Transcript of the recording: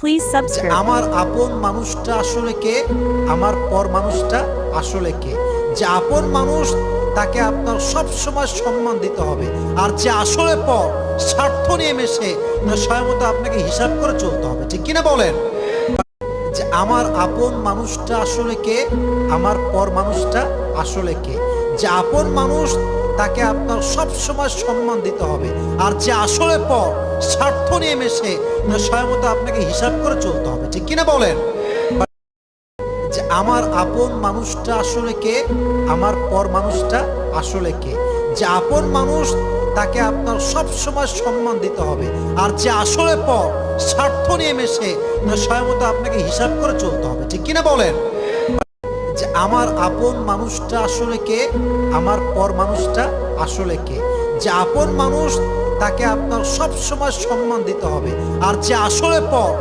Please যে subscribe. আমার আপন মানুষটা আসলে কে, আমার পর মানুষটা আসলে কে। যে আপন মানুষ তাকে আপনার সব সময় সম্মান দিতে হবে, আর যে আসলে পর স্বার্থ নিয়ে মেশে স্বয়ংমতো আপনাকে হিসাব করে চলতে হবে, ঠিক কিনা বলেন? যে আমার আপন মানুষটা আসলে কে, আমার পর মানুষটা আসলে কে। যে আপন মানুষ তাকে আপনার সব সময় সম্মান দিতে হবে, আর যে আসলে পর স্বার্থ নিয়ে মেশে স্বয়ংমতো আপনাকে হিসাব করে চলতে হবে, ঠিক কিনা বলেন? যে আমার আপন মানুষটা আসলে কে, আমার পর মানুষটা আসলে কে। যে আপন মানুষ তাকে আপনার সব সময় সম্মান দিতে হবে, আর যে আসলে পর স্বার্থ নিয়ে মেশে স্বয়ংমতো আপনাকে হিসাব করে চলতে হবে, ঠিক কিনা বলেন? যে আমার আপন মানুষটা আসলে কে, আমার পর মানুষটা আসলে কে। যে আপন মানুষ তাকে আপনার সব সময় সম্মান দিতে হবে, আর যে আসলে পর